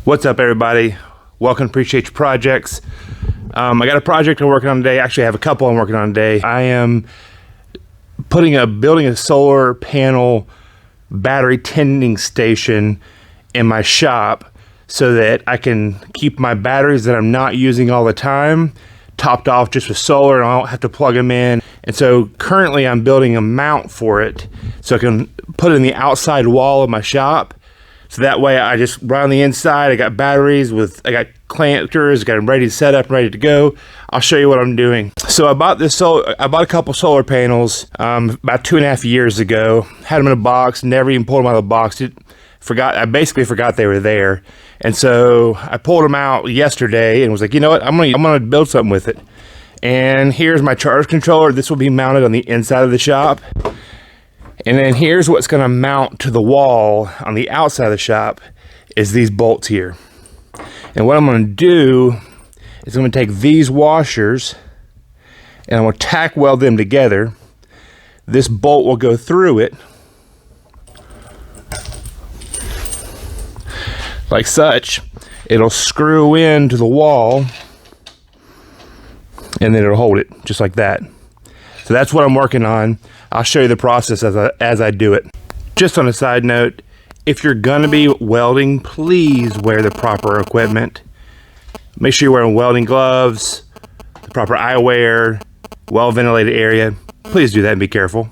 What's up, everybody? Welcome to Appreciate Your Projects. I got a project I'm working on today. Actually, I have a couple I'm working on today. I am building a solar panel battery tending station in my shop so that I can keep my batteries that I'm not using all the time topped off just with solar, and I don't have to plug them in. And so currently I'm building a mount for it so I can put it in the outside wall of my shop. So that way I just run on the inside. I got batteries I got clampers, got them ready to set up, ready to go. I'll show you what I'm doing. So I bought a couple solar panels about 2.5 years ago. Had them in a box, never even pulled them out of the box. I basically forgot they were there. And so I pulled them out yesterday and was like, you know what, I'm gonna build something with it. And here's my charge controller. This will be mounted on the inside of the shop. And then here's what's gonna mount to the wall on the outside of the shop is these bolts here. And what I'm gonna do is I'm gonna take these washers and I'm gonna tack weld them together. This bolt will go through it like such. It'll screw into the wall and then it'll hold it just like that. So that's what I'm working on. I'll show you the process as I do it. Just on a side note, if you're gonna be welding, please wear the proper equipment. Make sure you're wearing welding gloves, the proper eyewear, well-ventilated area. Please do that and be careful.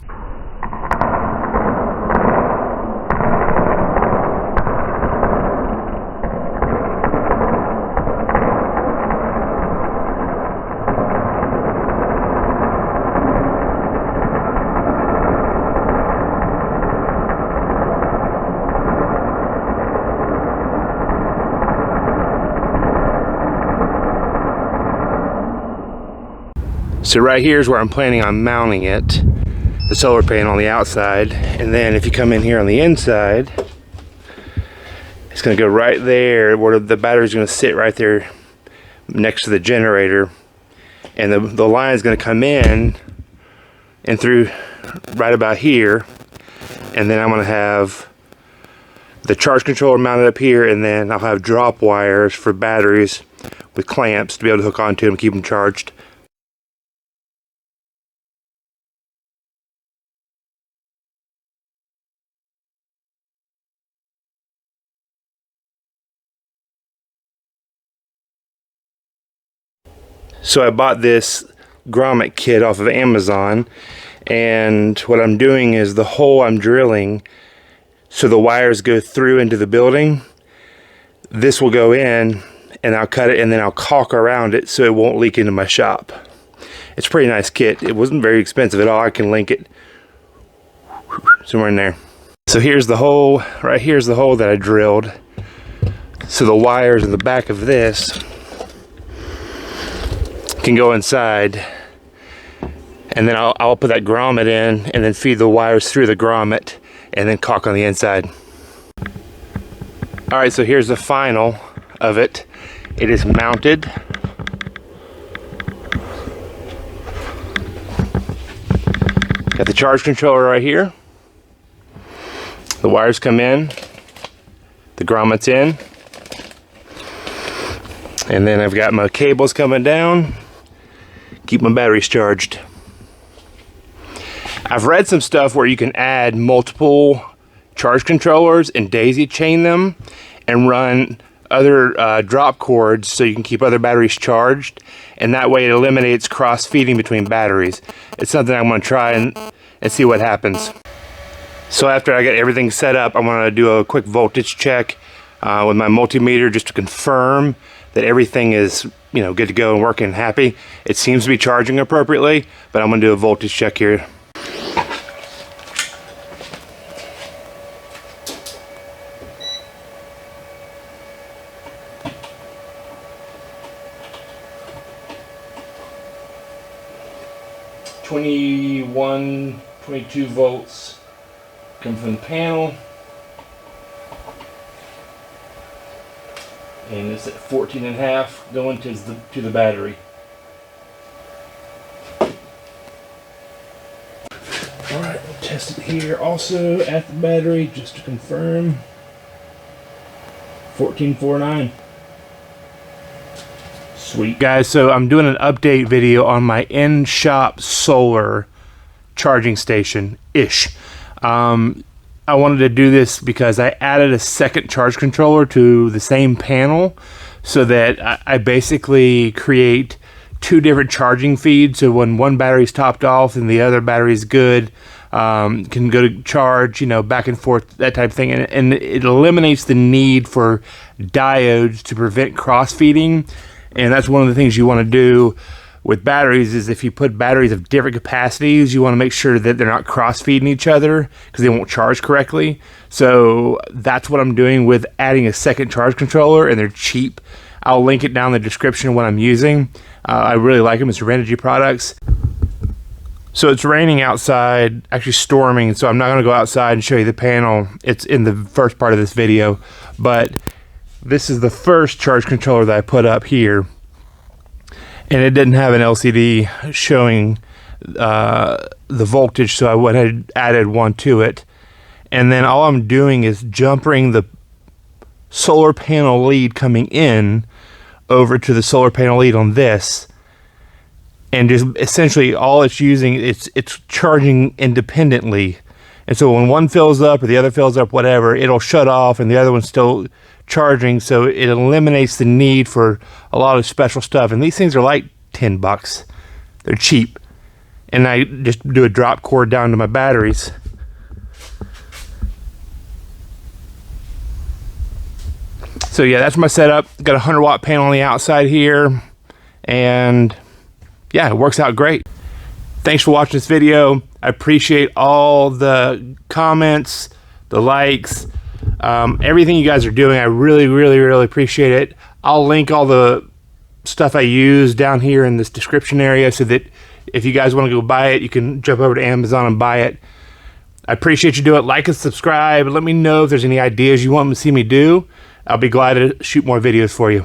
So right here is where I'm planning on mounting it, the solar panel on the outside. And then if you come in here on the inside, it's gonna go right there where the battery's gonna sit right there next to the generator. And the line is gonna come in and through right about here. And then I'm gonna have the charge controller mounted up here, and then I'll have drop wires for batteries with clamps to be able to hook onto them and keep them charged. So I bought this Grommet Kit off of Amazon, and what I'm doing is the hole I'm drilling so the wires go through into the building. This will go in and I'll cut it and then I'll caulk around it so it won't leak into my shop. It's a pretty nice kit. It wasn't very expensive at all. I can link it somewhere in there. So here's the hole. Right here's the hole that I drilled. So the wires in the back of this can go inside, and then I'll put that grommet in and then feed the wires through the grommet and then caulk on the inside. All right, so here's the final of it. It is mounted. Got the charge controller right here. The wires come in, the grommet's in, and then I've got my cables coming down. Keep my batteries charged. I've read some stuff where you can add multiple charge controllers and daisy chain them and run other drop cords so you can keep other batteries charged, and that way it eliminates cross feeding between batteries. It's something I'm going to try and see what happens. So after I get everything set up, I'm going to do a quick voltage check with my multimeter just to confirm that everything is, good to go and working happy. It seems to be charging appropriately, but I'm gonna do a voltage check here. (21, 22 volts come from the panel. And it's at 14.5 going to the battery. Alright, we'll test it here also at the battery just to confirm. 1449. Sweet. Guys, so I'm doing an update video on my in-shop solar charging station-ish. I wanted to do this because I added a second charge controller to the same panel so that I basically create two different charging feeds. So when one battery's topped off and the other battery's good, can go to charge, you know, back and forth, that type of thing. And it eliminates the need for diodes to prevent cross-feeding. And that's one of the things you want to do with batteries is if you put batteries of different capacities, you want to make sure that they're not cross-feeding each other because they won't charge correctly. So that's what I'm doing with adding a second charge controller, and they're cheap. I'll link it down in the description of what I'm using. I really like them. It's Renogy products. So it's raining outside, actually storming, so I'm not going to go outside and show you the panel. It's in the first part of this video, but this is the first charge controller that I put up here, and it didn't have an LCD showing the voltage, so I went ahead and added one to it. And then all I'm doing is jumping the solar panel lead coming in over to the solar panel lead on this, and just essentially all it's using, it's charging independently. And so when one fills up or the other fills up, whatever, it'll shut off and the other one's still charging. So it eliminates the need for a lot of special stuff. And these things are like $10. They're cheap. And I just do a drop cord down to my batteries. So yeah, that's my setup. Got a 100-watt panel on the outside here. And yeah, it works out great. Thanks for watching this video. I appreciate all the comments, the likes, everything you guys are doing. I really, really, really appreciate it. I'll link all the stuff I use down here in this description area so that if you guys want to go buy it, you can jump over to Amazon and buy it. I appreciate you doing it. Like and subscribe. Let me know if there's any ideas you want to see me do. I'll be glad to shoot more videos for you.